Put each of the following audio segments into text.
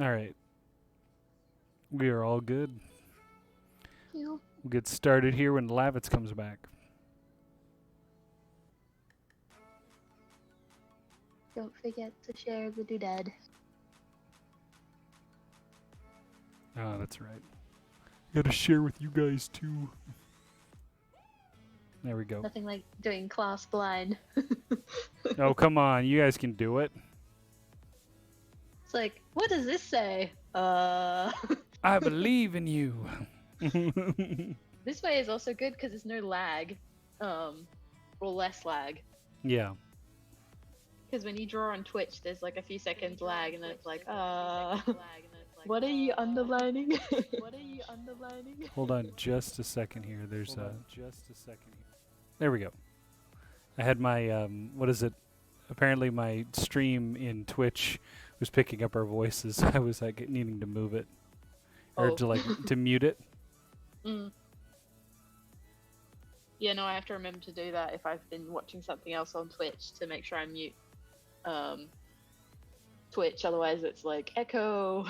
All right. We are all good. You. We'll get started here when Lavitz comes back. Don't forget to share the doodad. Oh, that's right. Gotta share with you guys too. There we go. Nothing like doing class blind. Oh, come on. You guys can do it. It's like, what does this say? I believe in you. This way is also good because there's no lag, or less lag. Yeah. Because when you draw on Twitch, there's like a few seconds lag, and then it's like, what are you underlining? What are you underlining? Hold on just a second here. There we go. I had my, what is it? Apparently my stream in Twitch was picking up our voices. I was like needing to move it. Or to mute it. Mm. Yeah, no, I have to remember to do that if I've been watching something else on Twitch to make sure I mute Twitch. Otherwise, it's like echo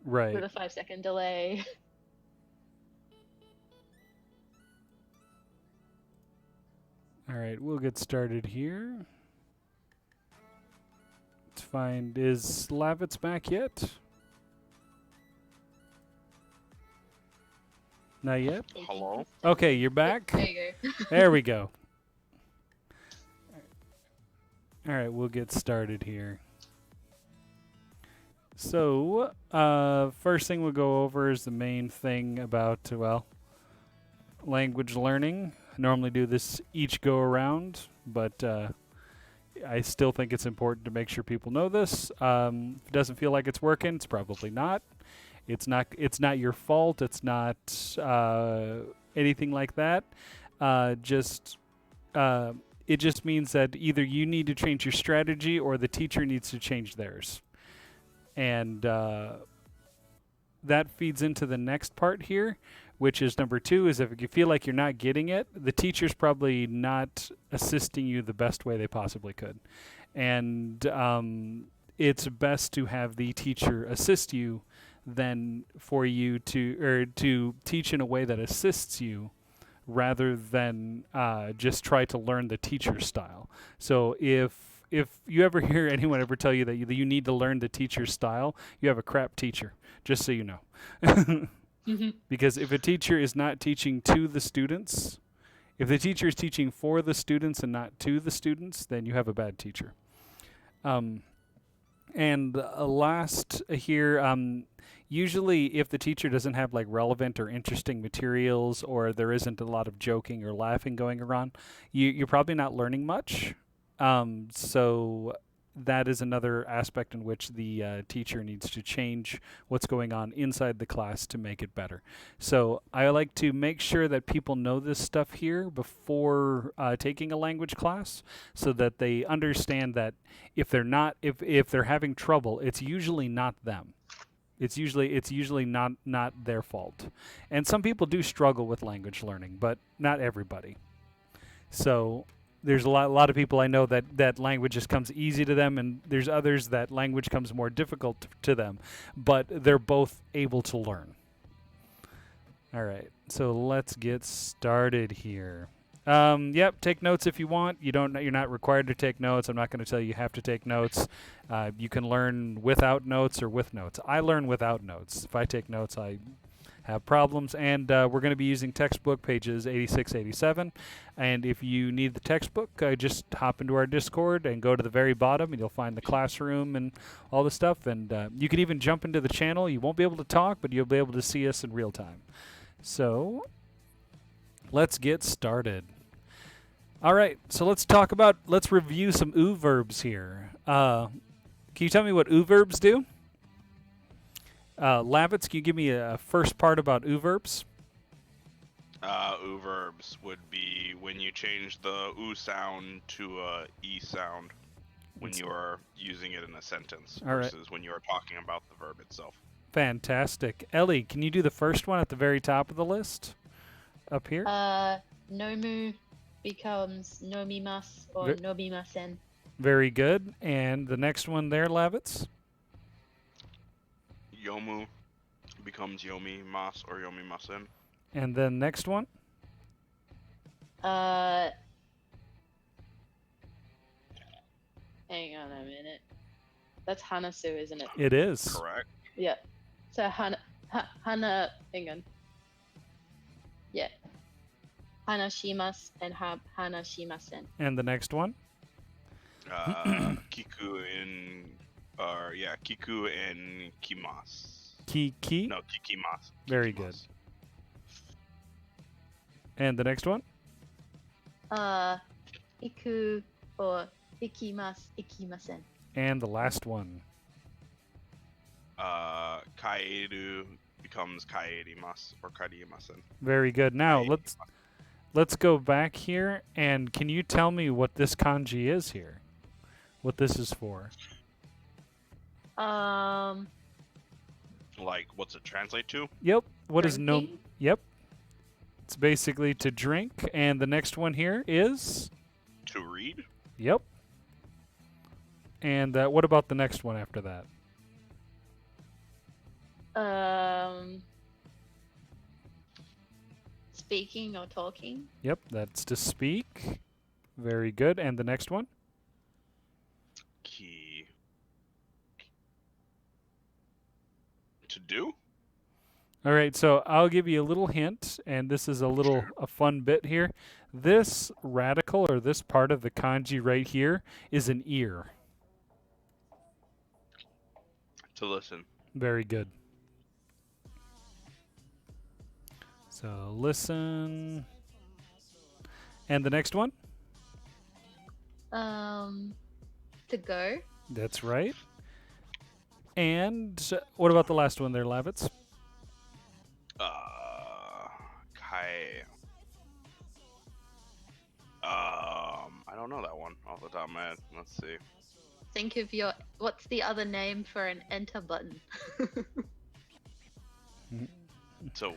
Right. with a 5-second delay. All right, we'll get started here. Let's find, is Lavitz back yet? Not yet? Hello? Okay, you're back? There you go. There we go. All right, we'll get started here. So, first thing we'll go over is the main thing about, well, language learning. I normally do this each go around, but I still think it's important to make sure people know this. If it doesn't feel like it's working, it's probably not. It's not your fault. It's not anything like that. It just means that either you need to change your strategy or the teacher needs to change theirs. And that feeds into the next part here, which is number 2, is if you feel like you're not getting it, the teacher's probably not assisting you the best way they possibly could. And it's best to have the teacher assist you than for you to teach in a way that assists you rather than just try to learn the teacher's style. So if you ever hear anyone ever tell you that you need to learn the teacher's style, you have a crap teacher, just so you know. Because if a teacher is not teaching to the students, if the teacher is teaching for the students and not to the students, then you have a bad teacher. And last here, usually if the teacher doesn't have like relevant or interesting materials, or there isn't a lot of joking or laughing going around, you're probably not learning much. So that is another aspect in which the teacher needs to change what's going on inside the class to make it better. So I like to make sure that people know this stuff here before taking a language class, so that they understand that if they're having trouble, it's usually not them. It's usually not their fault. And some people do struggle with language learning, but not everybody. So there's a lot of people I know that language just comes easy to them, and there's others that language comes more difficult to them, but they're both able to learn. All right, so let's get started here. Yep, take notes if you want. You're not required to take notes. I'm not going to tell you have to take notes. You can learn without notes or with notes. I learn without notes. If I take notes, I have problems. And we're going to be using textbook pages 86, 87. And if you need the textbook, just hop into our Discord and go to the very bottom, and you'll find the classroom and all the stuff. And you can even jump into the channel. You won't be able to talk, but you'll be able to see us in real time. So let's get started. All right, so let's review some OO verbs here. Can you tell me what OO verbs do? Lavitz, can you give me a first part about OO verbs? OO verbs would be when you change the OO sound to a E sound when you are using it in a sentence versus when you are talking about the verb itself. Fantastic. Ellie, can you do the first one at the very top of the list? Up here? Nomu becomes nomimasu or nobimasen. Very good. And the next one there, Lavitz? Yomu becomes Yomi Mas or Yomi Masen. And then next one? Hang on a minute. That's Hanasu, isn't it? It is. Correct. Yeah. So hang on. Yeah. Hanashimasu and Hanashimasen. And the next one? Kiku and Kiku and Kimas. Ki? No, Kikimas. Very good. And the next one? Iku or ikimasen. And the last one? Kaeru becomes Kaerimas or Kaerimasen. Very good. Now let's go back here, and can you tell me what this kanji is here? What this is for? Like, what's it translate to? Yep. What is no? Drinking? Yep. It's basically to drink, and the next one here is. To read? Yep. And what about the next one after that? Speaking or talking. Yep, that's to speak. Very good. And the next one? Key. To do? All right, so I'll give you a little hint, and this is a fun bit here. This radical, or this part of the kanji right here, is an ear. To listen. Very good. So listen. And the next one? To go. That's right. And what about the last one there, Lavitz? Kai. I don't know that one off the top of my head. Let's see. Think of what's the other name for an enter button? So.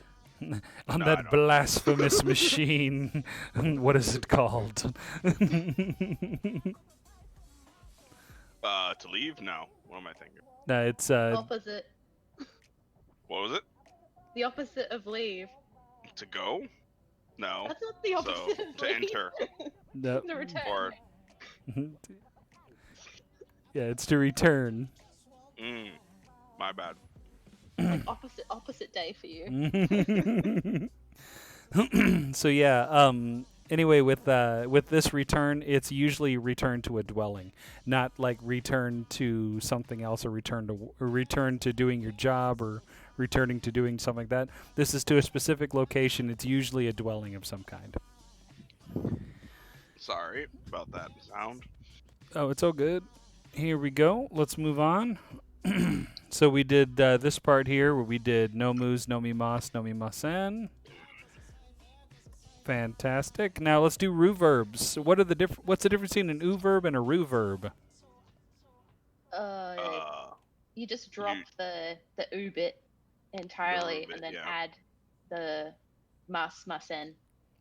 On No, I that don't. blasphemous machine. What is it called? To leave? No. What am I thinking? No, it's Opposite. What was it? The opposite of leave. To go? No. That's not the So, opposite of to leave. enter. no. The return. Or, Yeah, it's to return. my bad. Like opposite day for you. So yeah, anyway, with this return, it's usually return to a dwelling, not like return to something else, or return to doing your job, or returning to doing something like that. This is to a specific location. It's usually a dwelling of some kind. Sorry about that sound. Oh, it's all good. Here we go. Let's move on. So we did this part here where we did nomus, nomimas, nomimasen. Fantastic. Now let's do ru verbs. What's the difference between an u verb and a ru verb? You just drop the u bit entirely bit, and then yeah. add the masen.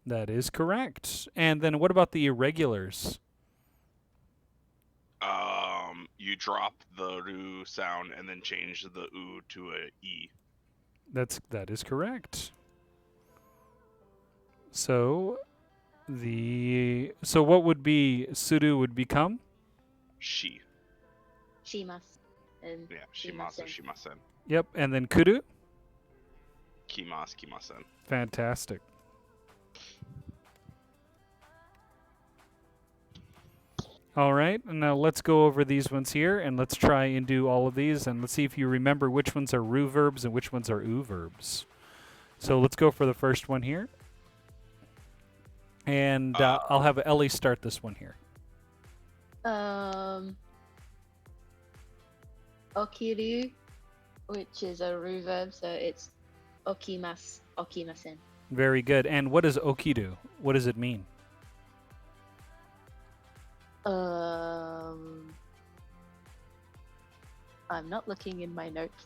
That is correct. And then what about the irregulars? You drop the ru sound and then change the u to a e. That is correct. So what would be suru would become? She. Shimas. And Yeah, shimasu, shimasen. Yep, and then kuru? Kimas, kimasen. Fantastic. All right, and now let's go over these ones here, and let's try and do all of these, and let's see if you remember which ones are ru verbs and which ones are u verbs. So let's go for the first one here. And I'll have Ellie start this one here. Okiru, which is a ru verb, so it's okimasen. Very good. And what does okiru? What does it mean? I'm not looking in my notes.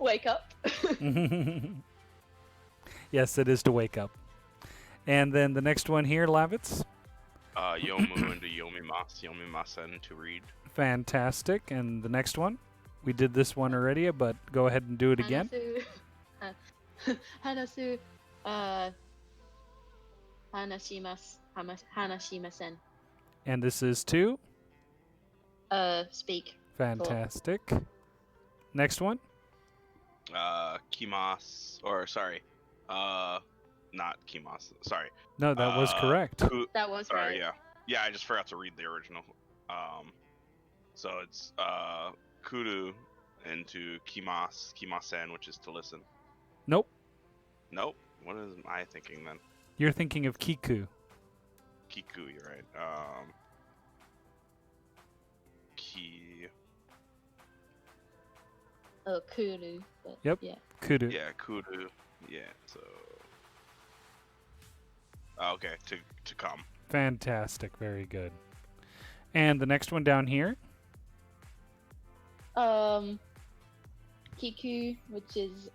Wake up. Yes, it is to wake up. And then the next one here, Lavitz. Yomu into yomimas, yomimasen to read. Fantastic. And the next one? We did this one already, but go ahead and do it again. Hanasu, hanashimasen. And this is to? Speak. Fantastic. Next one? Kimas, or sorry, not Kimas. Sorry. No, that was correct. That was Sorry, right. yeah. Yeah, I just forgot to read the original. So it's kuru into kimasen, which is to listen. Nope. Nope. What am I thinking then? You're thinking of kiku. Kiku, you're right. Oh, kuru. But Yep. Yeah. Kuru. Yeah, kuru. Yeah, so. Okay, to come. Fantastic. Very good. And the next one down here? Kiku, which is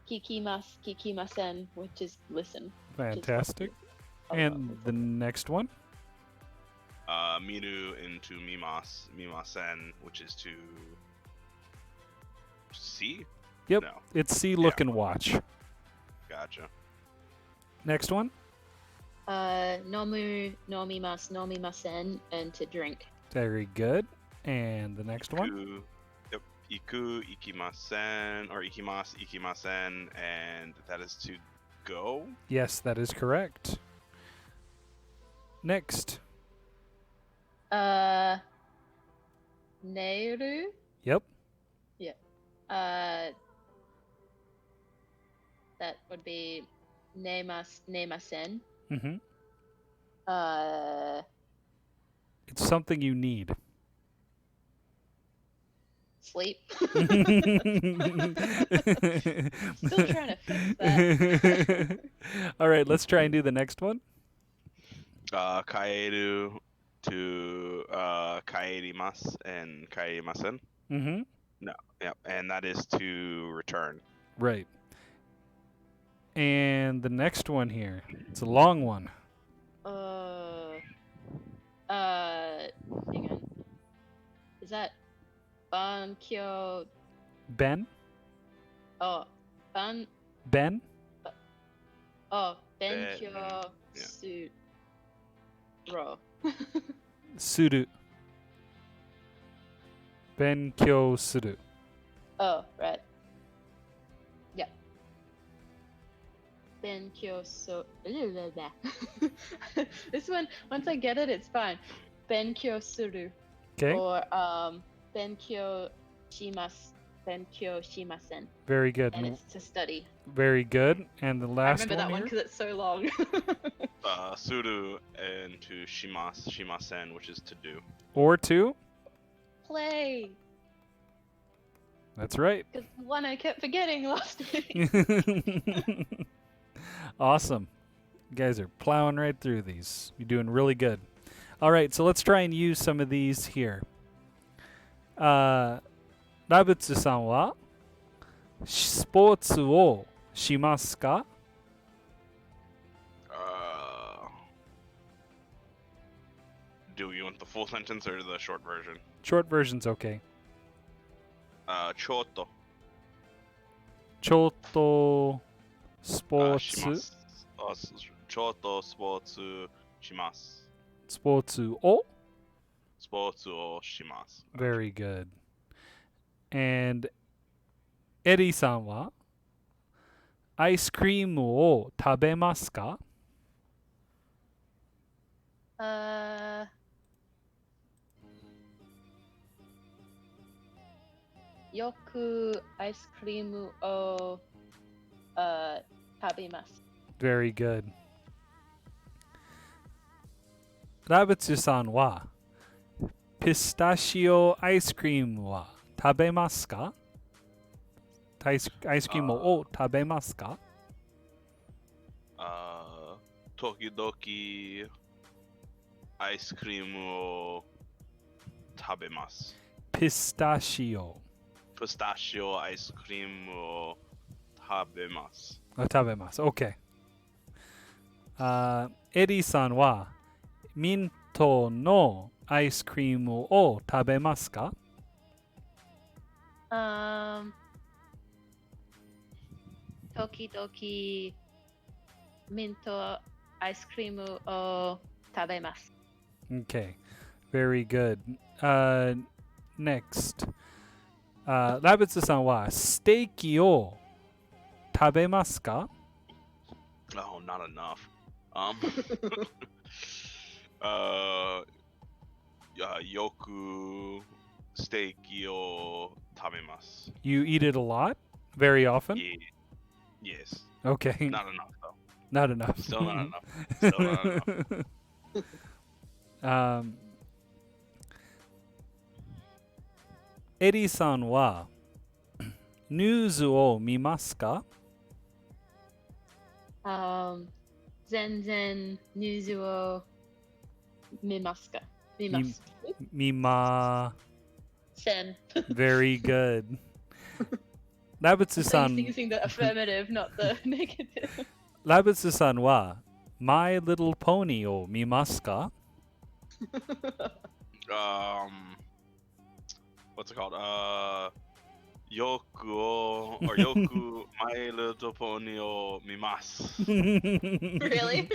kikimasen, which is listen. Fantastic. And the next one? Miru into mimasen, which is to see? Yep. No. It's see, look, and watch. Gotcha. Next one? Nomimasen, and to drink. Very good. And the next one? Yep. Iku, ikimasen, or ikimasen, and that is to go? Yes, that is correct. Next. Neiru? Yep. That would be nemasen. Mm-hmm. It's something you need. Sleep. Still trying to fix that. All right, let's try and do the next one. Kaeru to kaerimasu and kaerimasen. Mm-hmm. No, yep, and that is to return. Right. And the next one here. It's a long one. Hang on. Is that Bankyo? Ben? Oh, Ben. Ben? Oh, Benkyo Yeah. Suro. Suru. Benkyou suru. Oh, right. Yeah. Benkyo This one, once I get it, it's fine. Benkyo suru. Okay. Or Benkyo shimasen. Very good. And it's to study. Very good. And the I last remember that one here? because it's so long. Suru and to shimasen, which is to do. Or two? Play. That's right. Because the one I kept forgetting last week. Awesome. You guys are plowing right through these. You're doing really good. All right, so let's try and use some of these here. Rabutsu-san wa sports wo shimasu ka? Do you want the full sentence or the short version? Short version's okay. Choto. Choto sports Choto sports shimasu. Sportsu o? Sports o shimasu. Very good. And Eri-san wa ice cream wo tabemasu ka? Yoku ice cream o tabemasu. Very good. Rabutsu-san wa pistachio ice cream wa tabemasu ka? Ice cream wo tabemasu ka? Tokidoki ice cream o tabemasu. Pistachio. Pistachio ice cream o tabemasu. Tabemasu. Okay. Eri-san wa minto no ice cream o tabemasu ka? 時々ミントアイスクリームを食べます。Okay, very good. Next. ラビッツさんはステーキを食べますか？ Oh, not enough. Yoku steak o tabemasu. You eat it a lot? Very often? Yeah. Yes. Okay. Not enough though. Not enough. Still not enough. Still not enough. Eri さんはニュースを見ますか？全然ニュースを見ますか？見ます。見ません。Very good. ラブツさん using the affirmative, not the negative. ラブツさんは My Little Pony を見ますか？ What's it called? Yoku My Little Pony o mimasu. Really?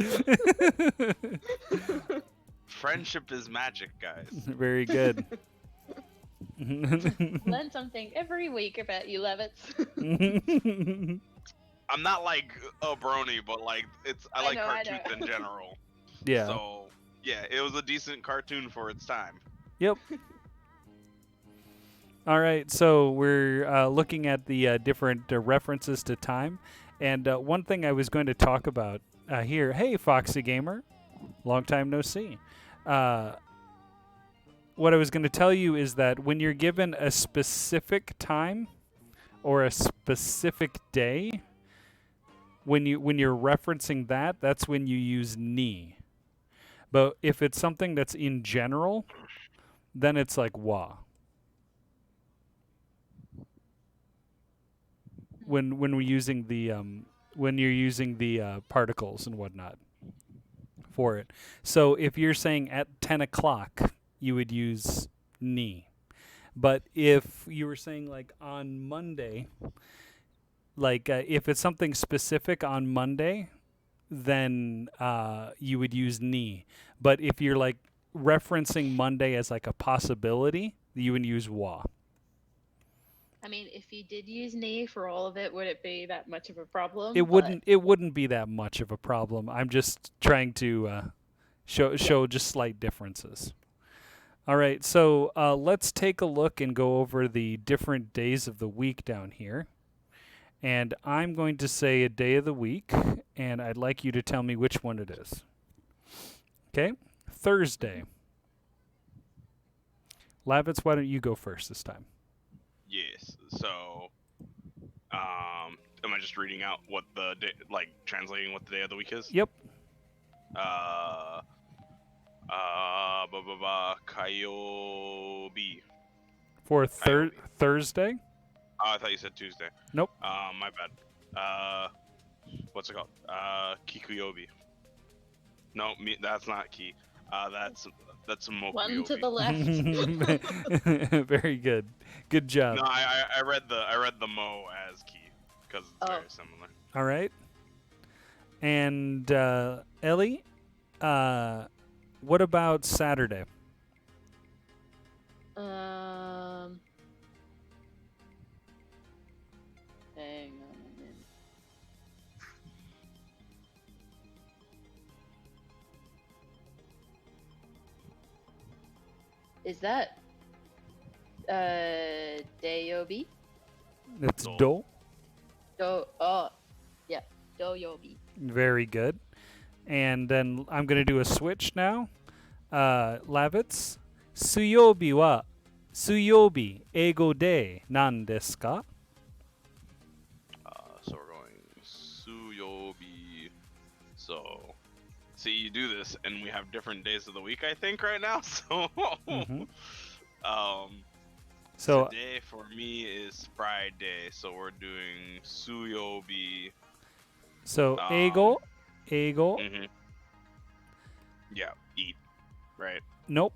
Friendship is magic, guys. Very good. Learn something every week about you, Levitz. I'm not like a brony, but like I like cartoons in general. Yeah. So yeah, it was a decent cartoon for its time. Yep. All right, so we're looking at the different references to time, and one thing I was going to talk about here. Hey, Foxy Gamer, long time no see. What I was going to tell you is that when you're given a specific time or a specific day, when you're referencing that, that's when you use ni. But if it's something that's in general, then it's like wa. When we're using the when you're using the particles and whatnot for it. So if you're saying at 10 o'clock, you would use ni. But if you were saying like on Monday, like if it's something specific on Monday, then you would use ni. But if you're like referencing Monday as like a possibility, you would use wa. I mean, if you did use ni for all of it, would it be that much of a problem? It wouldn't. It wouldn't be that much of a problem. I'm just trying to show just slight differences. All right, so let's take a look and go over the different days of the week down here. And I'm going to say a day of the week, and I'd like you to tell me which one it is. Okay, Thursday. Lavitz, why don't you go first this time? Yes. So, am I just reading out what the day, like translating what the day of the week is? Yep. Kayobi. For Thursday? Oh, I thought you said Tuesday. Nope. My bad. What's it called? Kikuyobi. No, that's not ki. That's Mokuyobi. One to the left. Very good. Good job. No, I read the mo as ki because it's very similar. All right. And Ellie, what about Saturday? Hang on a minute. Is that Dayobi? It's Do. Yeah, Doyobi. Very good. And then I'm going to do a switch now. Lavitz, Suyobi wa Suyobi eigo de nan desu ka? So we're going Suyobi. So, see, you do this, and we have different days of the week, I think, right now. So, So today for me is Friday, so we're doing Suyobi. So eigo. Mm-hmm. Yeah, eat, right? Nope.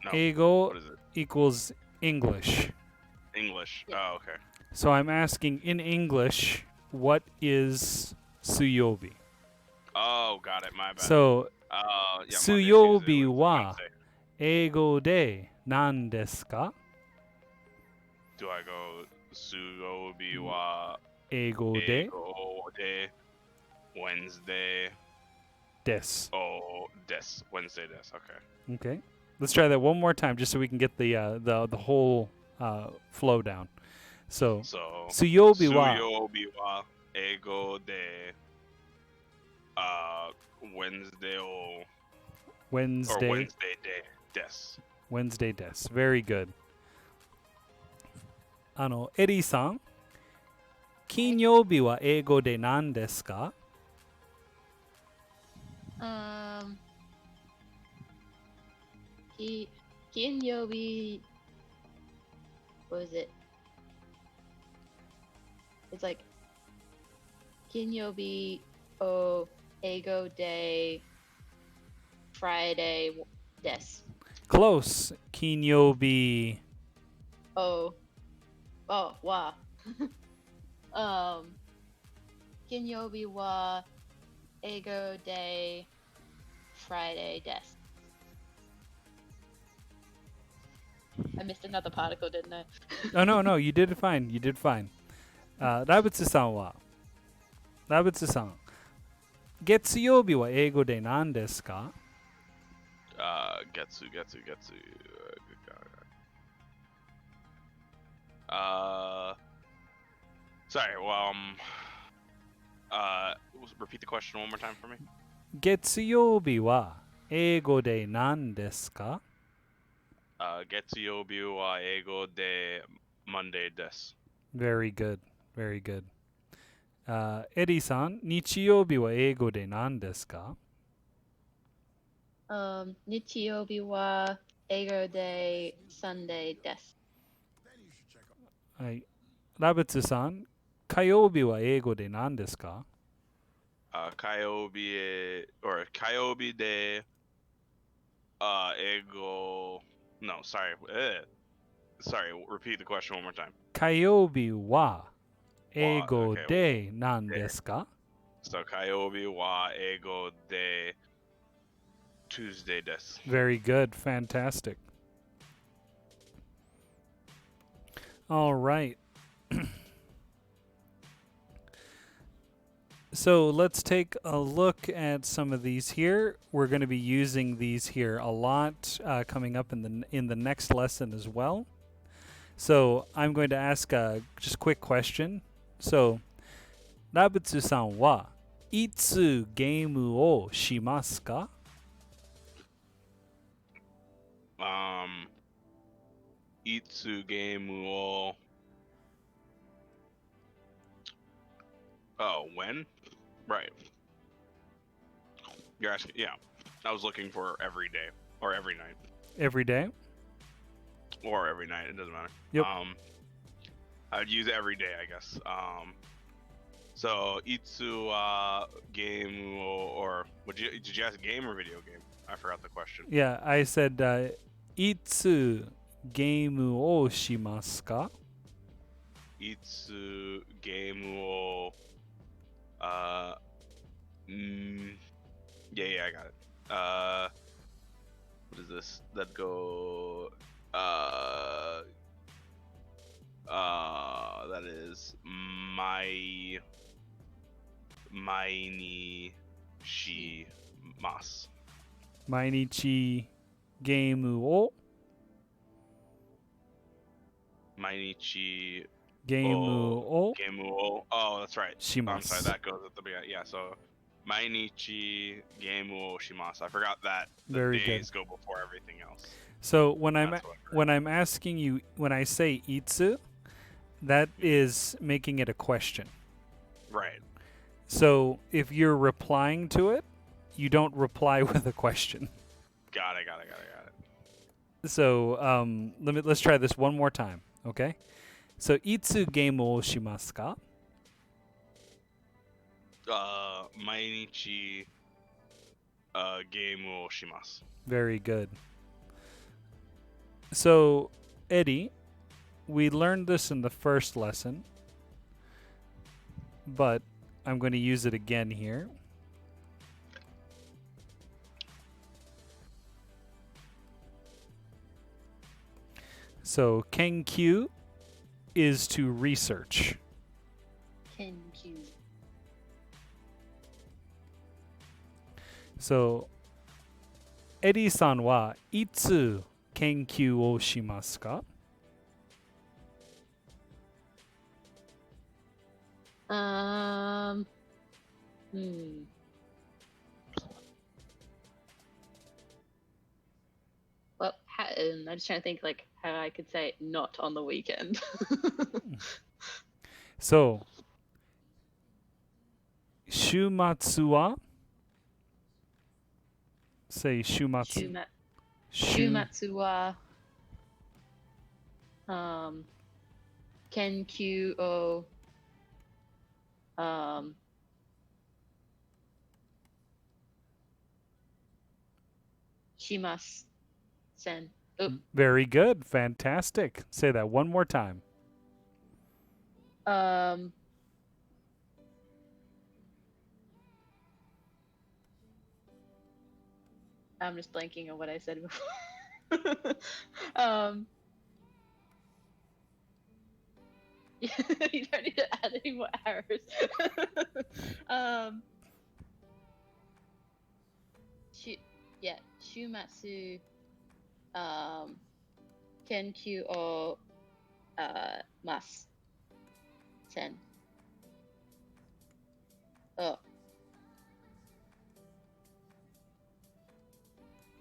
No. Eigo What is it? equals English. English. Yeah. Oh, okay. So I'm asking in English, what is suyobi? Oh, got it. My bad. So Yeah, Monday, Tuesday, suyobi wa Wednesday. eigo de nan desu ka? Do I go Suyobi wa Eigo de Eigo de Wednesday? desu. Oh, des Wednesday des. Okay. Okay. Let's try that one more time just so we can get the whole flow down. So So suyobi wa Suyobi wa Eigo de Wednesday or Wednesday Wednesday de des. Wednesday desu. Very good. エリーさん、金曜日は英語で何ですか？ Kinyobi. What is it? It's like Kinyobi o Ego Day Friday des. Close. 金曜日 Oh wow. Kinyobi wa Ego Day Friday des. I missed another particle, didn't I? Oh, no, you did fine. You did fine. ラブツさんは月曜日は英語で何ですか？ Getsu. Sorry. Well, repeat the question one more time for me. 月曜日は英語で何ですか？ Getsuyobi wa Eigo de Monday des. Very good. Very good. エリーさん、日曜日は英語で何ですか？ Nichiyobi wa Ego Day Sunday des. はい。ラブツさん、火曜日は英語で何ですか？ Kyobi de Eigo. No, sorry. Sorry. Repeat the question one more time. 火曜日は英語 okay. で何ですか？ So Kyobi wa Eigo de Tuesday des. Very good. Fantastic. All right. So let's take a look at some of these here. We're going to be using these here a lot coming up in the next lesson as well. So I'm going to ask a just quick question. So, ラブツさんはいつゲームをしますか？ Itsu game wo. Oh, when? Right. You're asking, yeah. I was looking for every day or every night Every day? or every night. It doesn't matter. Yep. I'd use every day, I guess. So itsu game or did you ask game or video game? I forgot the question. Yeah, I said いつゲームをしますか？ Itsu game wo. Yeah, I got it. What is this? That go. That is Maini shi mas. 毎日ゲームを Mainichi ゲームを game wo. Oh, that's right. し I'm ま sorry, す。 that goes at the beginning. Yeah, so Mainichi game wo shimasu. I forgot that the Very days good. go before everything else. So That's what when I'm asking you, when I say いつ, that is making it a question. Right. So if you're replying to it, you don't reply with a question. Got it. So let's try this one more time, okay? So いつゲームをしますか? Mainichi game wo shimasu. Very good. So Eddie, we learned this in the first lesson, but I'm going to use it again here. So, kenkyu is to research. Kenkyu. So, Eddie-san wa itsu kenkyu o shimasu ka? Well, I'm just trying to think like how I could say it not on the weekend. So, shumatsu wa? Say shumatsu. Shumatsu wa kenkyu o shimasu sen. Very good. Fantastic. Say that one more time. I'm just blanking on what I said before. You don't need to add any more errors. Shumatsu kenkyu o mas sen.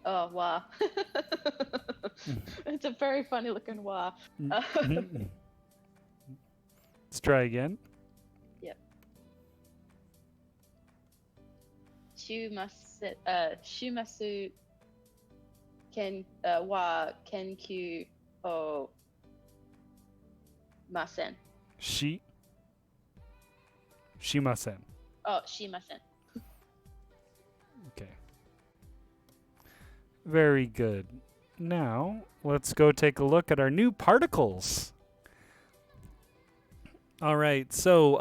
Oh, wow. It's a very funny looking wa. Let's try again. Yep. Shumasu wa kenkyu o masen. Shimasen. Oh, shimasen. Okay. Very good. Now, let's go take a look at our new particles. All right, so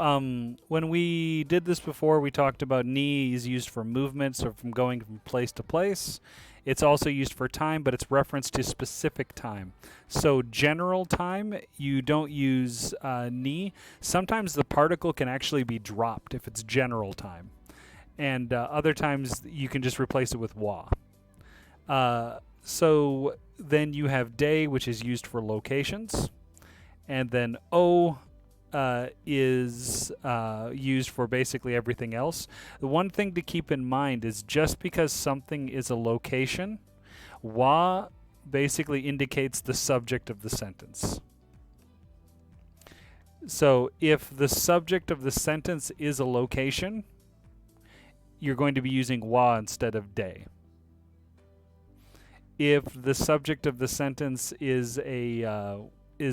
when we did this before, we talked about ni is used for movement, so from going from place to place. It's also used for time, but it's referenced to specific time. So general time, you don't use ni. Sometimes the particle can actually be dropped if it's general time. And other times, you can just replace it with wa. So then you have day, which is used for locations. And then o is used for basically everything else. The one thing to keep in mind is just because something is a location, wa basically indicates the subject of the sentence. So if the subject of the sentence is a location, you're going to be using wa instead of day. If the subject of the sentence is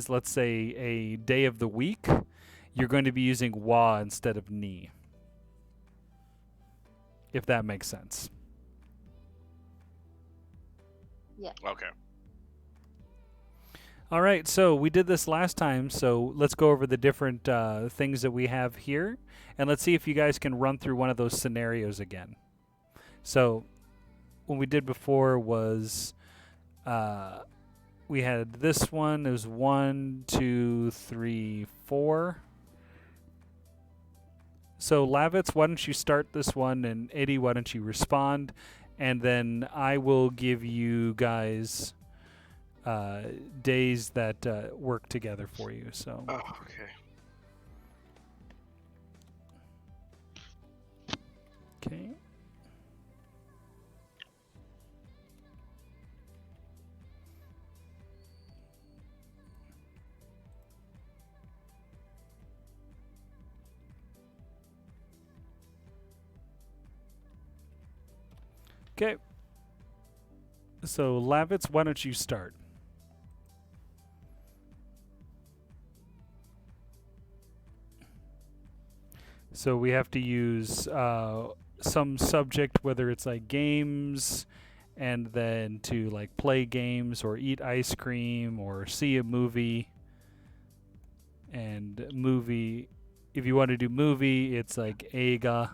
let's say a day of the week, you're going to be using wa instead of ni. If that makes sense. Yeah. Okay. All right, so we did this last time, so let's go over the different things that we have here, and let's see if you guys can run through one of those scenarios again. So what we did before was we had this one. It was 1, 2, 3, 4. So Lavitz, why don't you start this one, and Eddie, why don't you respond, and then I will give you guys days that work together for you. So. Oh, okay. Okay. Okay. So, Lavitz, why don't you start? So we have to use some subject, whether it's like games, and then to like play games or eat ice cream or see a movie. And movie, if you want to do movie, it's like eiga.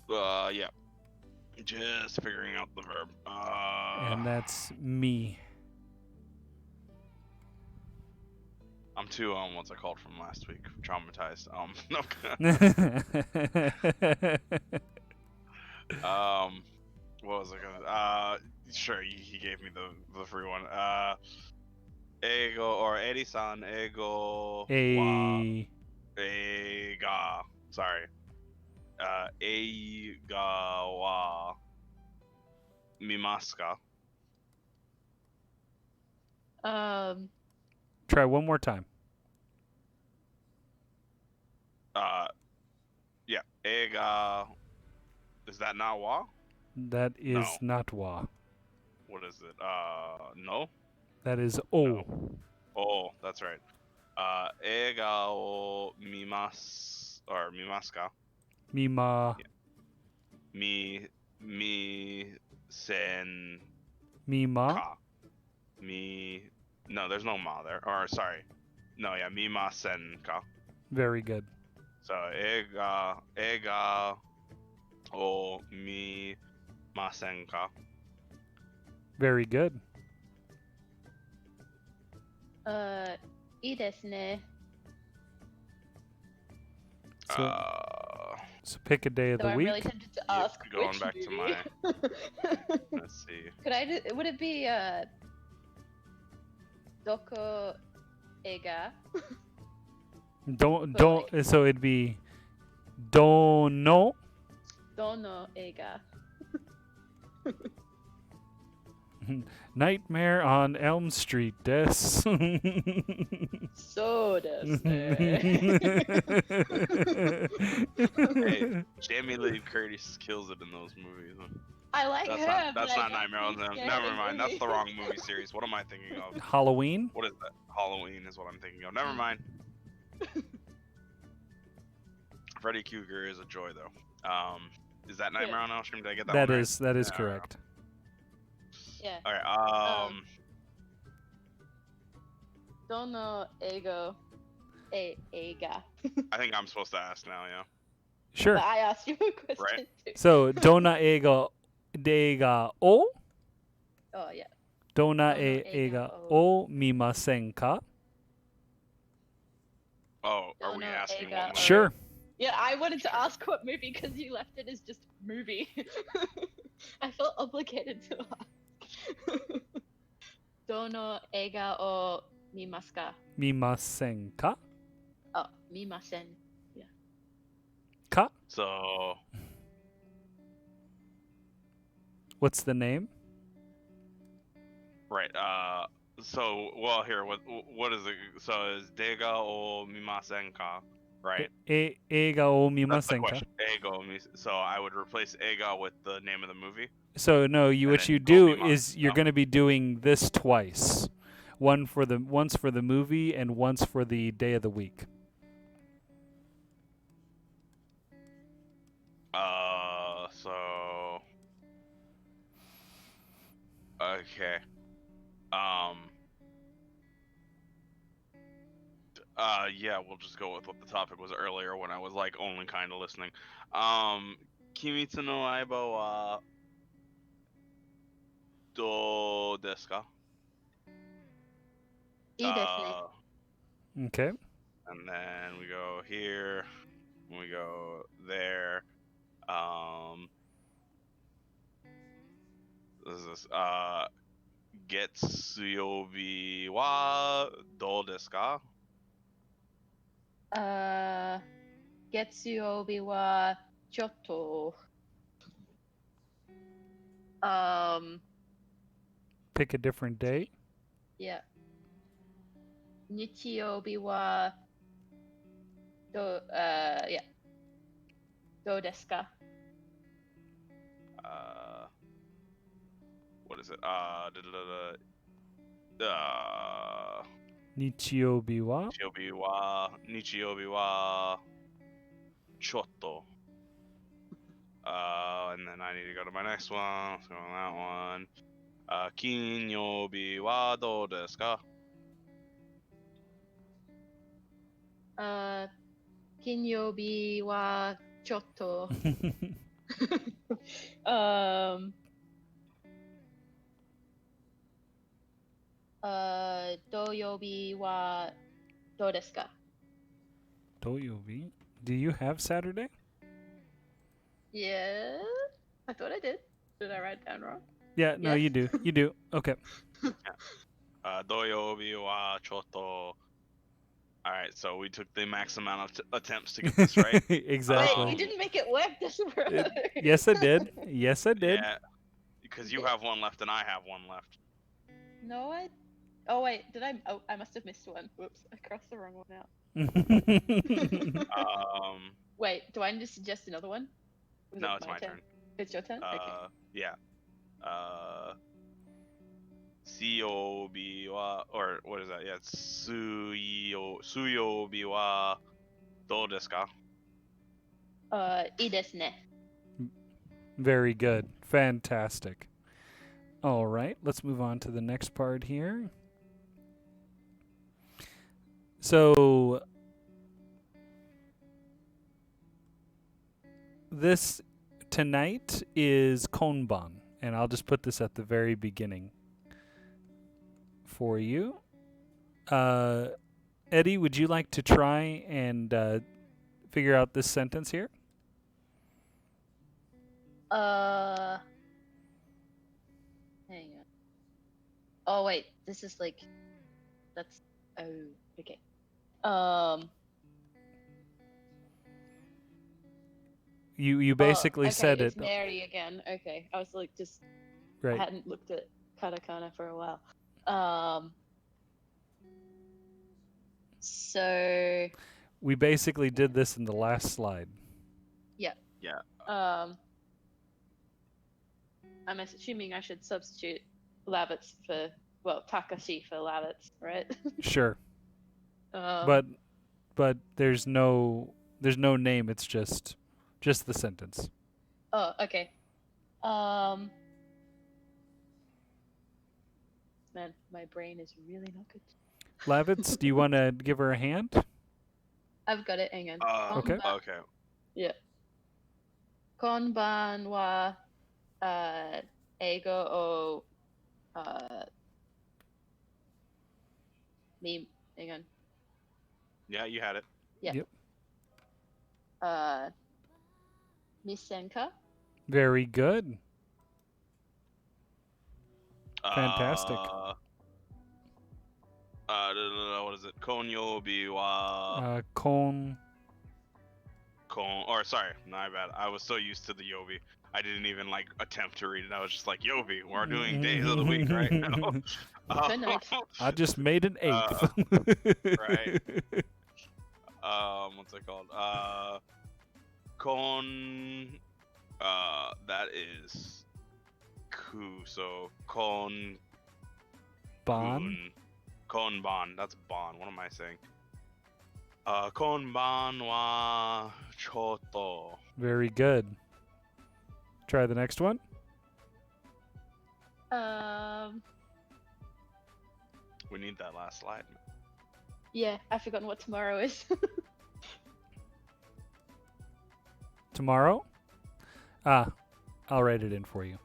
Yeah. Just figuring out the verb. And that's me. I'm too what's it called from last week? Traumatized. What was I gonna? Sure. He gave me the free one. Ego or Eri-san ego wa A. eiga. Sorry. Eiga wa mimasu ka? Try one more time. Yeah. Eiga. Is that not wa? That is No. not wa. What is it? No? That is o. No. Oh, that's right. Eiga o mimasu ka? Mima. Mi sen Mima. ka. No, there's no ma there. Or sorry. No, yeah, mima sen ka. Very good. So eiga o mimasen ka. Very good. いいですね。 So pick a day of So the I'm week. really tempted to ask going which back to movie. Let's see. Could I do? Would it be Doko Ega? Don't. But So it'd be dono. Dono Ega. Nightmare on Elm Street, des. So desu ne. Hey, Jamie Lee Curtis kills it in those movies. I like That's her. not. but That's I not don't Nightmare on think Elm. she Never had a mind. That's the movie. wrong movie series. What am I thinking of? Halloween. What is that? Halloween is what I'm thinking of. Never mind. Freddy Krueger is a joy, though. Is that Nightmare on Elm Street? Did I get that one right? That is Yeah. correct. Yeah. All right. Dono Ego Ega. I think I'm supposed to ask now. Yeah. Sure. But I asked you a question Right. too. So dona ega o. Oh yeah. Dona Dona ega ega o mimasen ka? Oh, are we Dono asking ega what movie? Sure. Yeah, I wanted to ask what movie because you left it as just movie. I felt obligated to ask. Dono ega o mimasu ka? Mimasen ka? Oh, mimasen. Ka? So What's the name? right. So well, here. What is it? So is Dega o mimasen ka? Right. Eiga o That's the mimasen ka? question. So I would replace Ega with the name of the movie. So no, And what then you go do Mima. is you're No? going to be doing this twice. Once for the movie and once for the day of the week. So okay. Yeah, we'll just go with what the topic was earlier when I was like only kind of listening. Kimitsu no Aiba wa do desu ka? いいですね。 Okay. And then we go here, and we go there. This is this. Getsuyobi wa do desu ka? 月曜日はちょっと Pick a different day. yeah 日曜日はどうですか? What is it? Nichiobi wa? Nichiobi wa chotto. And then I need to go to my next one. Let's go on that one. Kinyobi wa dou desu ka? Kinyobi wa chotto. um. Doyobi wa dou desu ka? Doyobi. Do you have Saturday? Yeah, I thought I did. Did I write it down wrong? Yeah, no, you Yes. do. You do. Okay. Doyobi wa chotto. Alright, so we took the max amount of attempts to get this right. Exactly. Wait, you didn't make it work this round. Yes, I did. Yes, I did. Yeah, because you have one left and I have one left. No, I. Oh wait, did I? Oh, I must have missed one. Whoops, I crossed the wrong one out. Wait, do I need to suggest another one? Was No, it it's my turn. It's your turn. Okay. Yeah. Suyobi wa, or what is that? Yeah, it's Suyobi wa dou desu ka? Ii desu ne. Very good. Fantastic. All right, let's move on to the next part here. So this tonight is Konban, and I'll just put this at the very beginning for you. Eddie, would you like to try and figure out this sentence here? Hang on. Oh wait, this is like, that's, oh, okay. You basically said it's it. Mary again. Okay, I was like, I Right. hadn't looked at katakana for a while. So We basically did this in the last slide. I'm assuming I should substitute Lavitz for, well, Takashi for Lavitz, right? Sure. Um, But there's no name, it's just the sentence. Oh, okay. Man, my brain is really not good. Lavitz, do you want to give her a hand? I've got it. Hang on. Okay. Okay. Yeah. Konban wa eigo o me. Hang on. Yeah, you had it. Yeah. Yep. Misenka. Very good. Fantastic. What is it? Konyobi wa Kon. or sorry, my bad. I was so used to the Yobi. I didn't even like attempt to read it. I was just like, Yobi, we're doing days of the week right now. Good night. I just made an eighth. Right. What's it called? That is ku. So kon. Bon. Konban. That's bon. What am I saying? Konban wa chotto. Very good. Try the next one. We need that last slide. Yeah, I've forgotten what tomorrow is. Tomorrow? I'll write it in for you.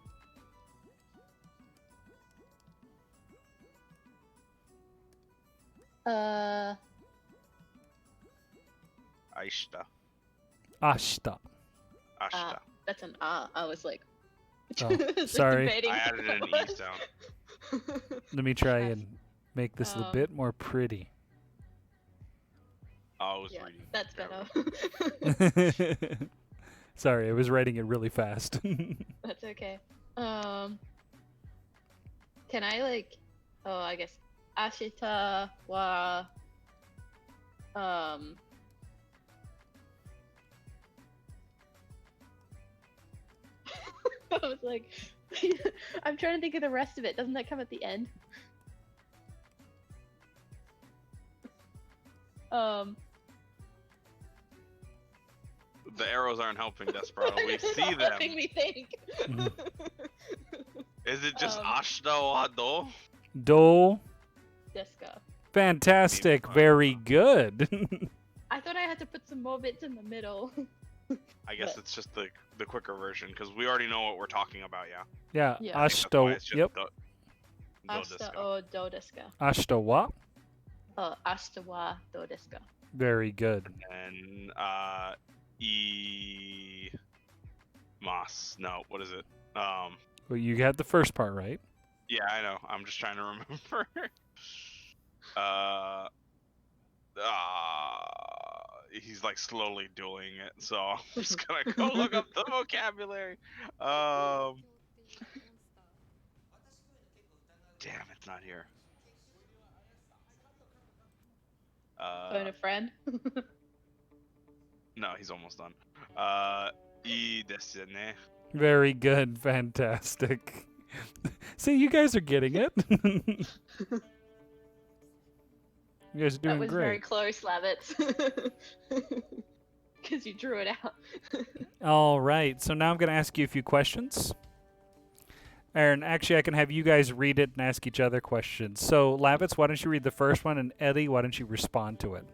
Aishita. Ashita. Ashita. That's an I was like. Oh, it's like sorry. debating I added an what E it sound. was. Let me try and make this a bit more pretty. I was Yeah, reading. that's terrible. better. Sorry, I was writing it really fast. That's okay. Can I like? Oh, I guess Ashita wa. I was like, I'm trying to think of the rest of it. Doesn't that come at the end? The arrows aren't helping, Desperado. We They're see not them. helping me think. Is it just Um, ashita wa do? Do. Deska. Fantastic. Very good. I thought I had to put some more bits in the middle. I guess But- it's just the quicker version because we already know what we're talking about. Yeah. Yeah. Yeah. I think that's why Ashto. it's just Yep. do Ashita desu ka. o do desu ka? Ashto wa. Ashita wa do desu ka? Very good. And e mas. No, what is it? Well, you had the first part right. Yeah, I know. I'm just trying to remember. uh, he's like slowly doing it, so I'm just gonna go look up the vocabulary. Damn, it's not here. Phone a friend? No, he's almost done. I desu ne. Very good. Fantastic. See, you guys are getting it. You guys are doing That was very great. close, Lavitz. Because you drew it out. All right. So now I'm going to ask you a few questions. And actually, I can have you guys read it and ask each other questions. So, Lavitz, why don't you read the first one? And Eddie, why don't you respond to it?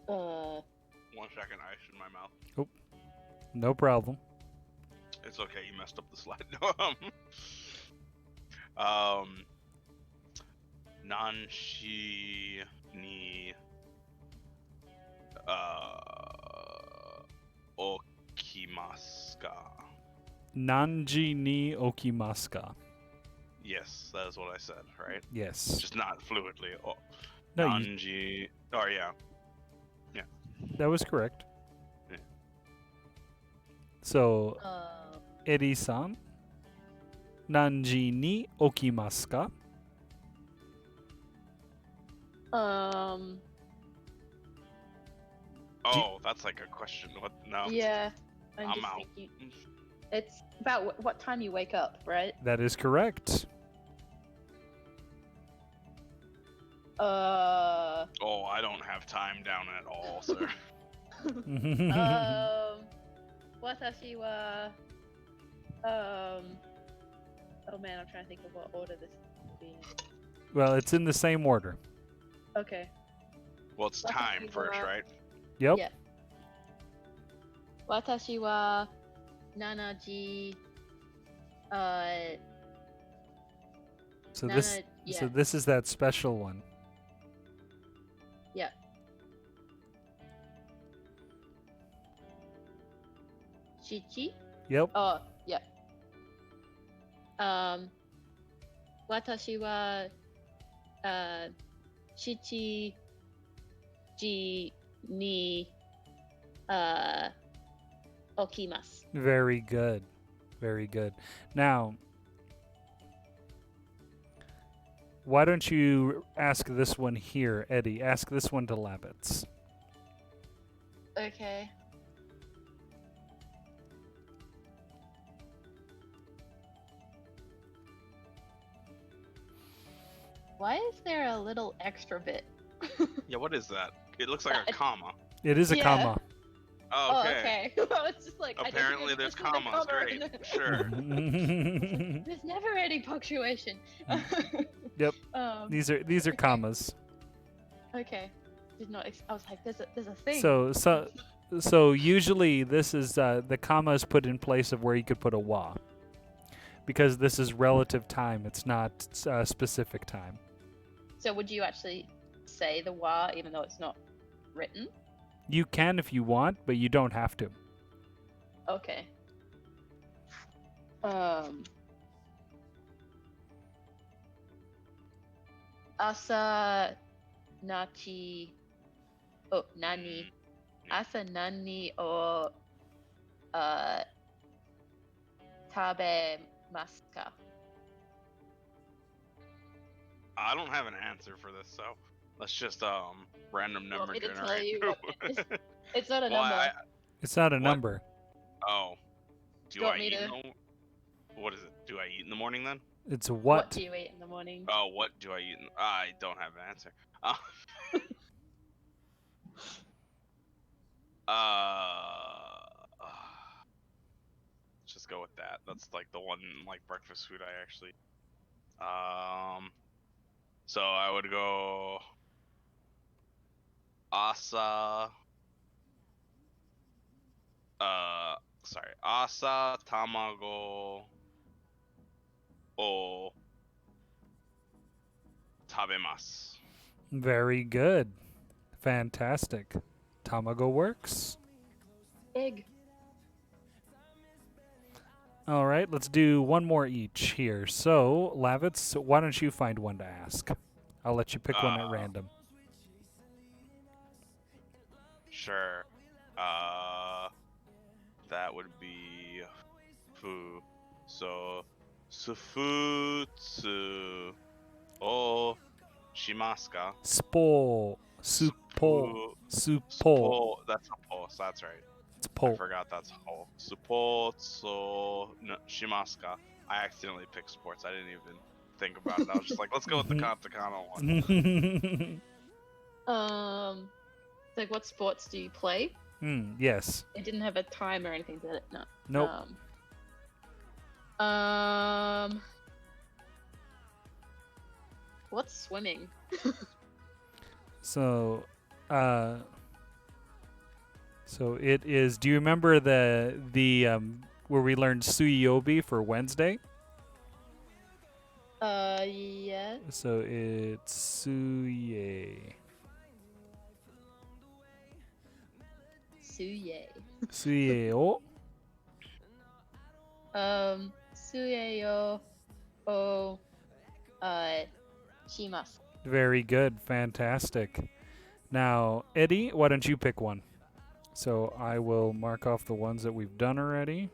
1 second, ice in my mouth. No problem. It's okay, you messed up the slide. Nanshi ni okimasu ka? Nanji ni okimasu ka? Yes, that is what I said, right? Yes. Just not fluidly. Oh, No, Nanji. Oh yeah. that was correct. Yeah. So, Eddie-san, Nanji ni okimasu ka? Oh, that's like a question. What? No. Yeah. I'm I'm just out. thinking. It's about what time you wake up, right? That is correct. Oh, I don't have time down at all, sir. Watashi wa. Oh man, I'm trying to think of what order this would be in. Well, it's in the same order. Okay. Well, it's time first, right? Yep. Yeah. Watashi wa nanaji. So Nana, this, yeah. so this is that special one. Yeah. Shichi? Yep. Oh, yeah. Watashi wa shichi ji ni okimasu. Very good. Very good. Now, why don't you ask this one here, Eddie? Ask this one to Labbits. Okay. Why is there a little extra bit? Yeah, what is that? It looks like a comma. It is a Yeah. comma. Oh, Oh, okay. okay. I was just like, I don't Apparently think there's it's just a commas. comma Great. in it. Sure. There's never any punctuation. Yep. These These are commas. Okay. Did not. I was like, there's a thing. So usually this is the comma is put in place of where you could put a wa, because this is relative time. It's not specific time. So would you actually say the wa even though it's not written? You can if you want, but you don't have to. Okay. Asa nachi. Oh, nani. Asa nani o tabemasu ka? I don't have an answer for this, so let's just random number me to tell generate. you what it is? It's not a Well, number. It's not a What? number. Oh. Do You want I me eat? to- What is it? Do I eat in the morning then? It's What what? do you eat in the morning? Oh, what do I eat? I don't have an answer. Just let's go with that. That's like the one like breakfast food I actually. So I would go asa. Asa tamago o tabemasu. Very good. Fantastic. Tamago works. Egg. All right, let's do one more each here. So, Lavitz, why don't you find one to ask? I'll let you pick one at random. Sure. That would be fu. So, sufutsu o shimasu ka? Spo. Supo. Supo. That's a po. So that's right. It's I po. forgot that's ho. Support no, shimasu ka? I accidentally picked sports. I didn't even think about it. I was just like, let's go with the katakana one. Like what sports do you play? Yes. It didn't have a time or anything, did it? No. Nope. What's swimming? So it is. Do you remember the where we learned Suyobi for Wednesday? Yeah. So it's Suye. Suye. Suye Suye o shimasu. Very good. Fantastic. Now, Eddie, why don't you pick one? So I will mark off the ones that we've done already.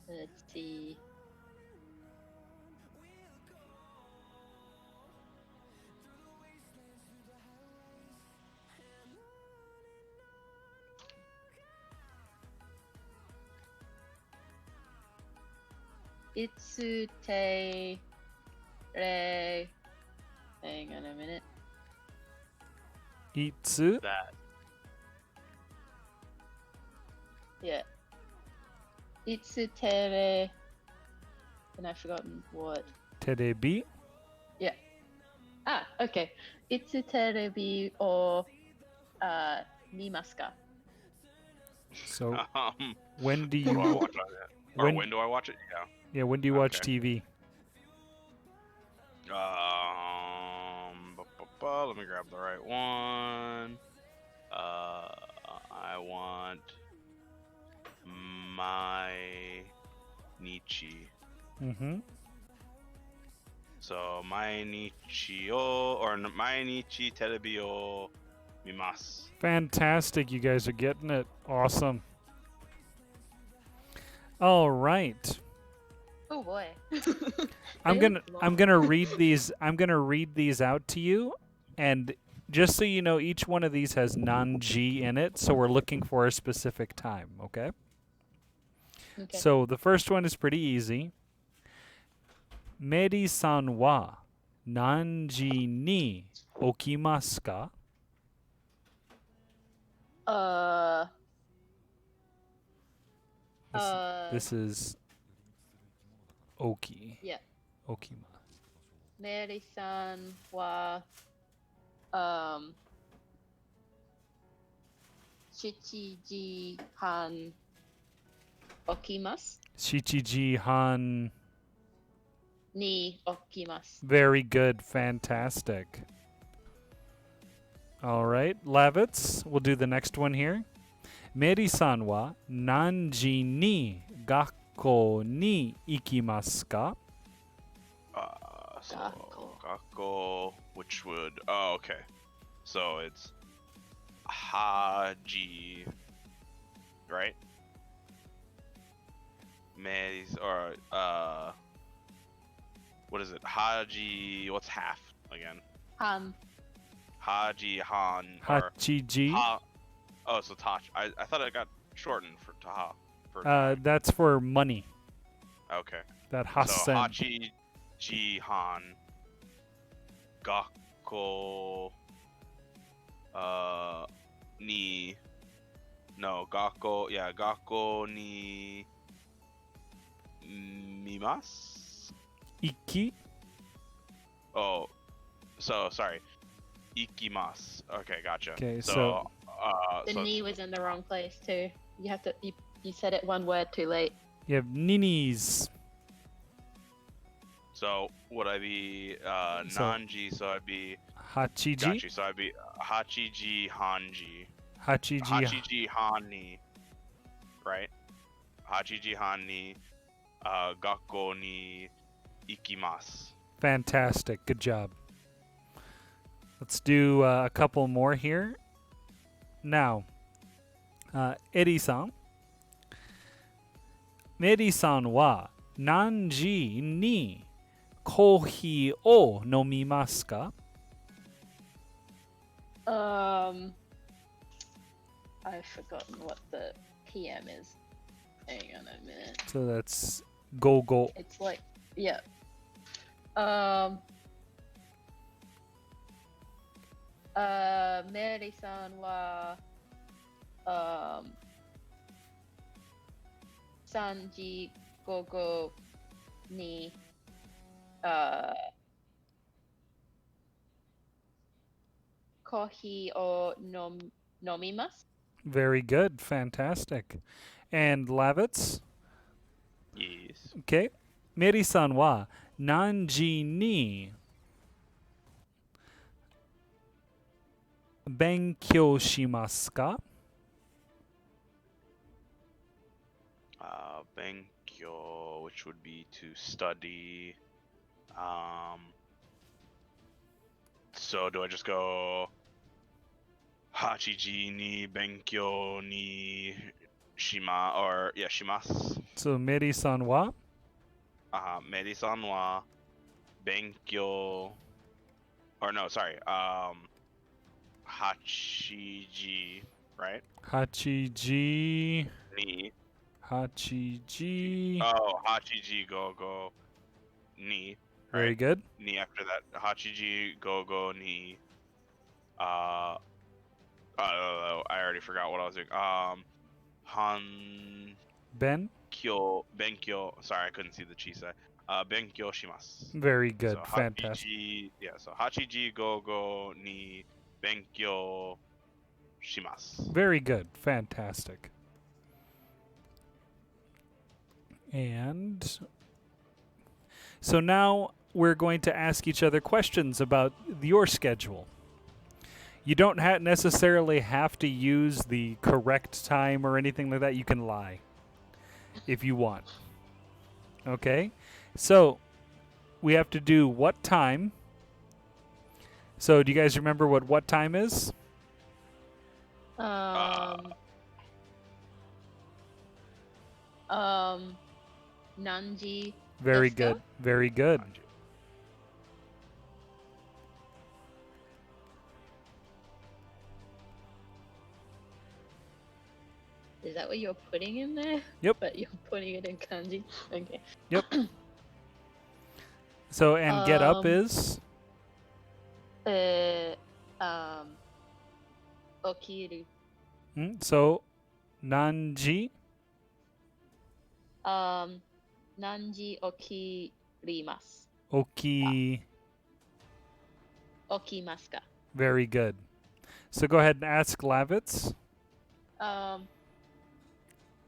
Let's see. Itsute re. Hang on a minute. Itsu. That. Yeah. Itsutere. And I've forgotten what. Terebi. Yeah. Ah, okay. Itsuterebi o mimasu ka? So when do do I you watch it? Or when do I watch it? Yeah. Yeah, when do you watch Okay. TV? Let me grab the right one. I want my Nichi. Mm-hmm. So my Nichi or my Nichi terebi o mimasu. Fantastic, you guys are getting it. Awesome. All right. Oh boy. I'm gonna read these. I'm gonna read these out to you, and just so you know, each one of these has non-G in it, so we're looking for a specific time. Okay. Okay. So the first one is pretty easy. Meri-san wa nanji ni okimasu ka? This is Oki. Yeah. Okima. Meri-san wa 7時半 okimasu Shichiji Han. ni okimasu. Very good. Fantastic. All right. Lavitz, we'll do the next one here. Meri-san wa nanji ni gakko ni ikimasu ka? So gakko, which would okay. So it's Haji, right? Mary's or what is it? Haji, what's half again? Haji Han or Hachiji. Ha. Oh, so Tach. I thought it got shortened for Taha. For That's for money. okay. That So Hasen. Hachi Jihan Gakko ni no Gakko ni mimasu. Iki. Oh, so sorry. Ikimasu. Okay, gotcha. Okay, The knee was in the wrong place too. You have to. You said it one word too late. you have ninis. So would I be nanji? So I'd be Hachiji. gotcha. So I'd be hachiji hanji. Hachiji. Hachiji hani. Right. Hachiji hani. Gakko ni ikimasu. Fantastic. Good job. Let's do a couple more here. Now, Eri-san. Meri-san wa nanji ni kohi o nomimasu ka? I've forgotten what the PM is. Hang on a minute. So that's go. It's like, yeah. Meri-san wa 3時午後にコーヒーを飲みます。 Very good. Fantastic. And Lavitz? Yes. Okay. Meri-san wa nanji ni benkyou shimasu ka? Benkyo, which would be to study. So do I just go hachiji ni benkyo ni shimasu? So Meri-san wa? Meri-san wa benkyo, or no, sorry, hachiji, right? Hachiji. Ni. Hachiji. Oh, hachiji go ni. Very Right? good. Ni after that. Hachiji go ni. I already forgot what I was doing. Ben? Benkyo. Sorry, I couldn't see the chisai. Benkyo shimasu. Very good. So Fantastic. so hachiji go ni benkyo shimasu. Very good. Fantastic. And so now we're going to ask each other questions about your schedule. You don't necessarily have to use the correct time or anything like that. You can lie if you want. Okay? So we have to do what time. So do you guys remember what time is? Nanji. Very desu ka? good. Very good. Is that what you're putting in there? Yep. But you're putting it in kanji. Okay. Yep. So, and get up Um, is? Okiru. So, nanji? Nanji okirimasu. Oki. Okimasu ka? Very good. So go ahead and ask Lavitz.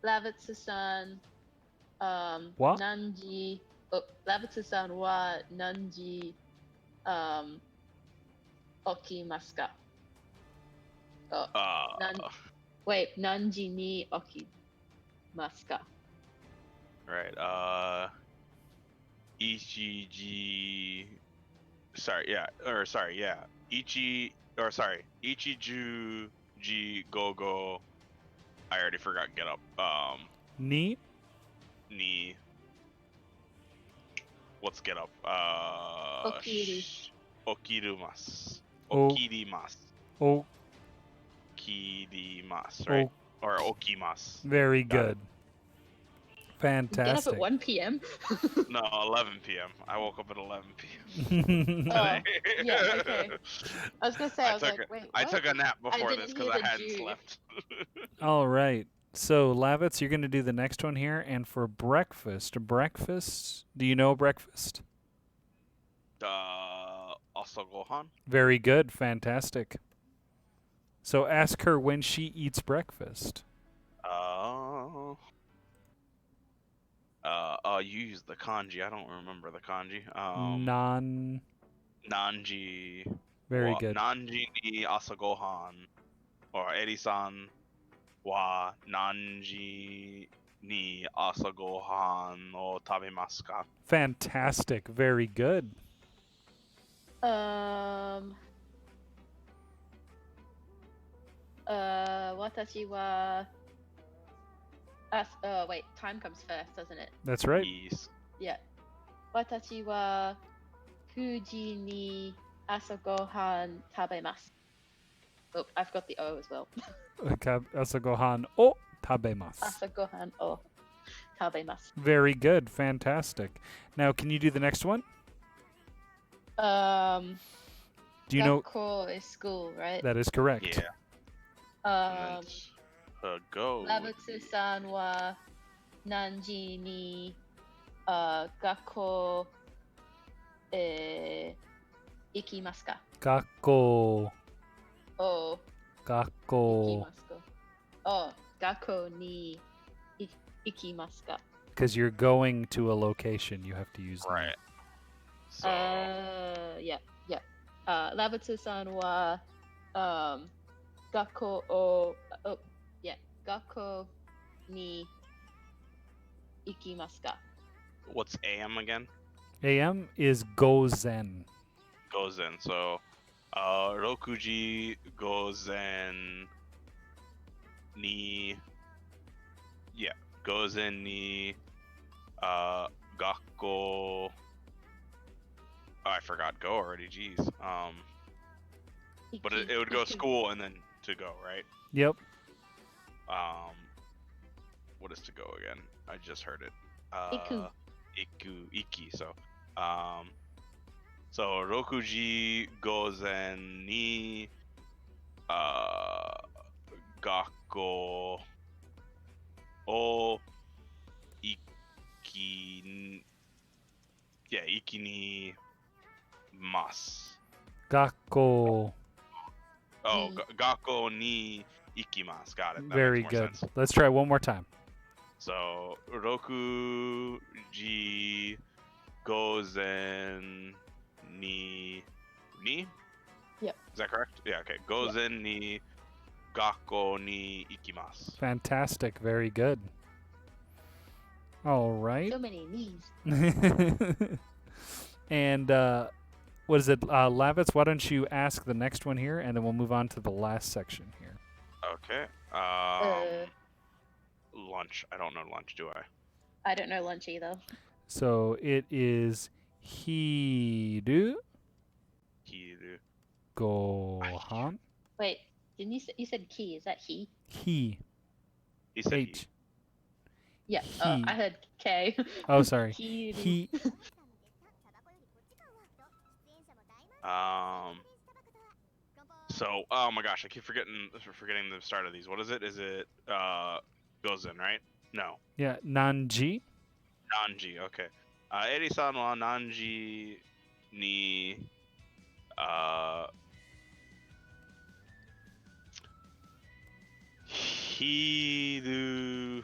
Lavitsu-san, Wa? nanji, Lavitsu-san wa nanji, okimasu ka? Wait, nanji ni okimasu ka? Right. Ichiji. Ichiju ji go. I already forgot get up. Ni? Ni. What's get up? Okiru. Okirumasu. O- Okirimasu. Oh, Okirimasu, right? Or okimasu. very Got it. good. Get up at Fantastic. 1 p.m. No, 11 p.m. I woke up at 11 p.m. Oh, yeah, okay. I was gonna say, I was took like, wait, I what? took a nap before didn't this because hear I the hadn't dew. slept. All right. So, Lavitz, you're going to do the next one here. And for breakfast, do you know breakfast? Also Gohan. Very good. Fantastic. So, ask her when she eats breakfast. You use the kanji. I don't remember the kanji. Nanji. Very good. Nanji ni asagohan. Or Eri-san wa nanji ni asagohan o tabemasu ka? Fantastic. Very good. Watashi wa... wait, time comes first, doesn't it? That's right. Yes. Yeah. Watashi wa 9時に朝ごはん食べます. Oh, I've got the O as well. Asagohan o tabemasu. 朝ごはんを食べます. Very good. Fantastic. Now, can you do the next one? Do you know? 学校 is school, right? That is correct. Yeah. And then go. ラブツさんは何時に学校行きますか? 学校。お学行き校。ますか? お学校に行きますか? Because you're going to a location, you have to use the- Right. So. Yeah. ラブツさんは学校を学校に行きますか? What's AM again? AM is gozen. Goes in. So, 6時gozen ni. Yeah, gozen ni. 学校. Oh, I forgot go already. Jeez. But it would go school and then to go, right? Yep. What is to go again? I just heard it. Iki. So, 6時午前に学校を行きにます. 学校. Oh, 学校に行きます. Got it. That Very makes more good. sense. Let's try one more time. So, 6時午前に Yep. Is that correct? Yeah, okay. 午前に学校に行きます. Fantastic. Very good. All right. So many knees. And what is it? Lavitz, why don't you ask the next one here, and then we'll move on to the last section here. Okay. Lunch. I don't know lunch, do I? I don't know lunch either. So it is hiru Hiru. gohan. Wait, didn't you said key? Is that he? He. He said H. Yeah. He. I heard K. Oh, sorry. He. He. So, oh my gosh, I keep forgetting the start of these. What is it? Is it goes in, right? No. Yeah. Nanji. Nanji, okay. Eri-san wa nanji ni hiru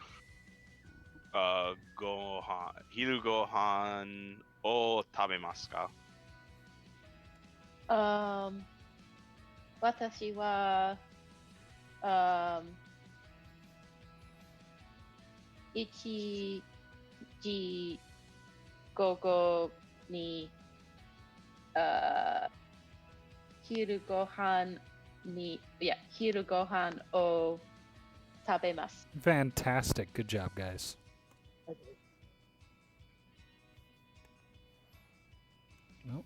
gohan o tabemasu ka? 私は1時午後に昼ご飯を食べます. Fantastic. Good job, guys. Nope.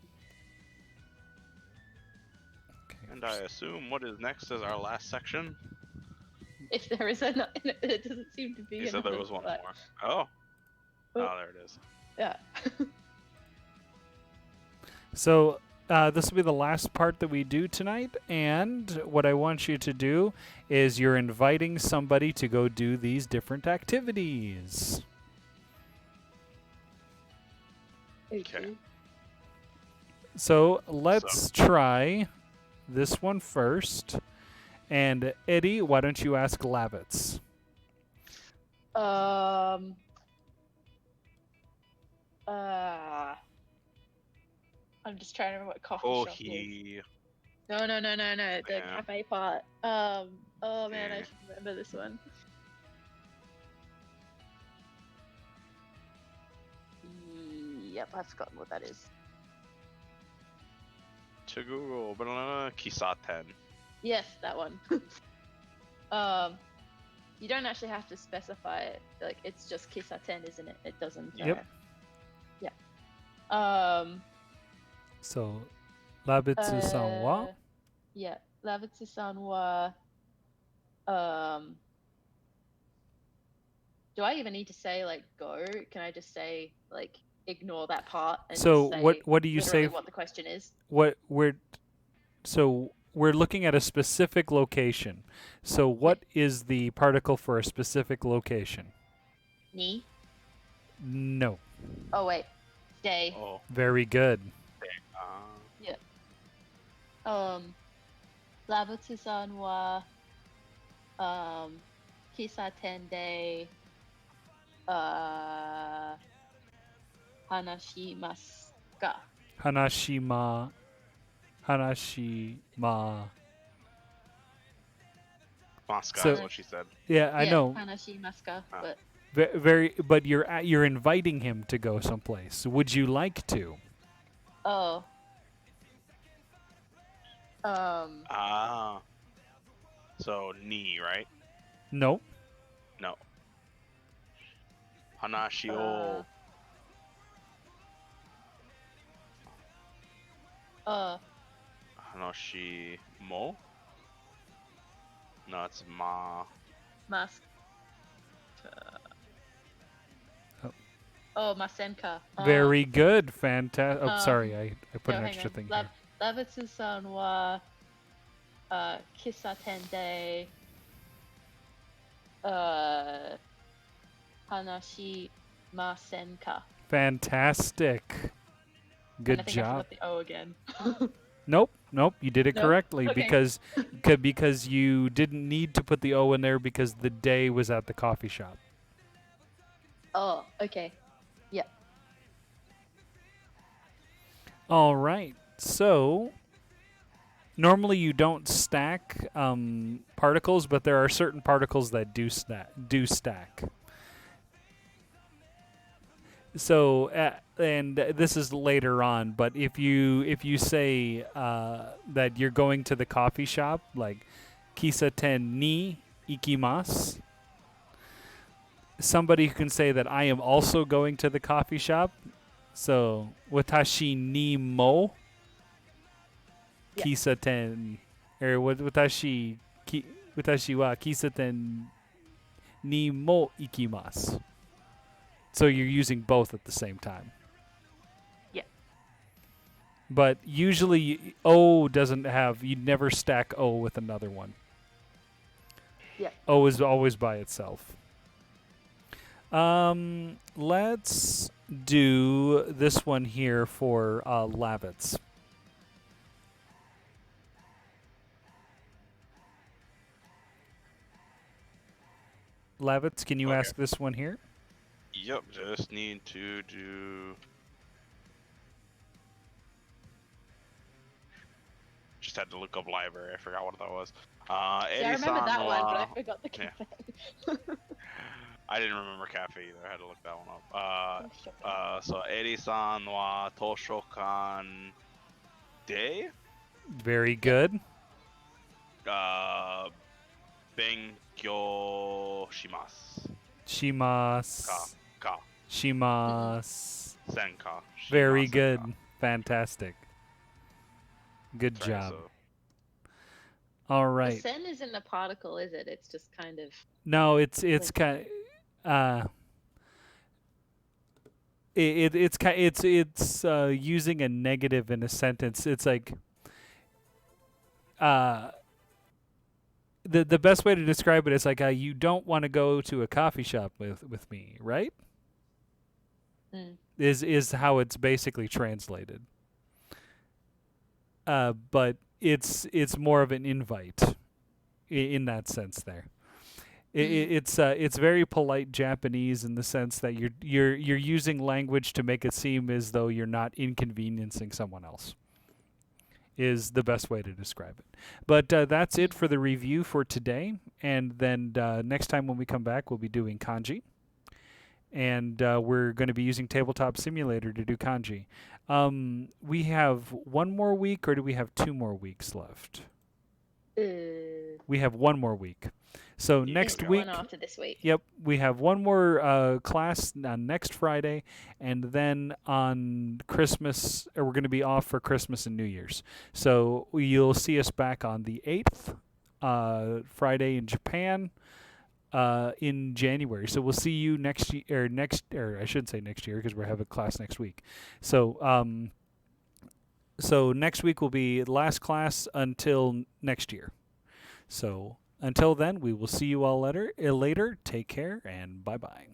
Okay. And I assume what is next is our last section. If there is it doesn't seem to be. He said there was one more. Oh. Oh, there it is. Yeah. So this will be the last part that we do tonight, and what I want you to do is you're inviting somebody to go do these different activities. Okay. So let's try this one first. And Eddie, why don't you ask Lavitz? I'm just trying to remember what coffee Oh, shop is. he. No, the Yeah. cafe part. Oh man, I Yeah. should remember this one. Yep, I've forgotten what that is. To Google, banana Kisaten. Yes, that one. You don't actually have to specify it. Like, it's just Kisaten, isn't it? It doesn't. Yep. Yeah. So, Labitsu-san wa? Yeah, Lavitsu-san wa. Do I even need to say like go? Can I just say like ignore that part and So just say what do you literally say? what the question is? We're looking at a specific location. So what is the particle for a specific location? Ni? No. Oh wait, day. Oh. Very good. Lavitsu-san wa Kisaten de hanashimasu ka? Hanashima. Moscow So- is what she said. Yeah, I know. Hanashimasu ka, Ah. but But you're inviting him to go someplace. Would you like to? oh. Ah. So ni, right? No. No. Hanashi o. Hanashi mo. No, it's ma. Mask. Oh. Oh, Masenka. Very good. Fantastic. Oh, um, sorry. I put an hang extra on. thing here. Lavitsu-san wa Kisaten de Hanashimasenka. Fantastic. And Good I think I job. forgot the O again. Nope, you did it Nope. correctly Okay. because you didn't need to put the O in there because the day was at the coffee shop. Oh, okay. All right. So normally you don't stack particles, but there are certain particles that do stack. So and this is later on, but if you say that you're going to the coffee shop, like kisaten ni ikimasu, somebody who can say that I am also going to the coffee shop. So watashi ni mo Yeah. kisaten, or watashi wa kisaten ni mo ikimasu. So you're using both at the same time. Yeah. But usually O doesn't have, you never stack O with another one. Yeah. O is always by itself. Let's do this one here for Lavitz. Lavitz, can you Okay. ask this one here? Yep, just need to do. Just had to look up library. I forgot what that was. See, I Eddie-san remember that one, but I wa- forgot the yeah. cafe. I didn't remember cafe either. I had to look that one up. Oh, So Eddie-san wa Toshokan de Very good. Benkyou shimasu. Shimas. Ka. Shimas. Senka. Very Shimasenka. good. Fantastic. Good Sorry, job. so- All The right. sen isn't a particle, is it? It's just kind of. No, it's kind it's using a negative in a sentence. It's like uh, the best way to describe it is like you don't want to go to a coffee shop with me, right? Mm. Is how it's basically translated. But it's more of an invite in that sense there. It's very polite Japanese in the sense that you're using language to make it seem as though you're not inconveniencing someone else. Is the best way to describe it. But that's it for the review for today. And then next time when we come back, we'll be doing kanji. And we're going to be using Tabletop Simulator to do kanji. We have one more week, or do we have 2 more weeks left? We have 1 more week. So next week, one after this week. Yep, we have 1 more class on next Friday, and then on Christmas, we're going to be off for Christmas and New Year's. So you'll see us back on the 8th, Friday in Japan, in January. So we'll see you next year, or I shouldn't say next year because we're having a class next week. So so next week will be the last class until next year. So until then, we will see you all later. Take care, and bye-bye.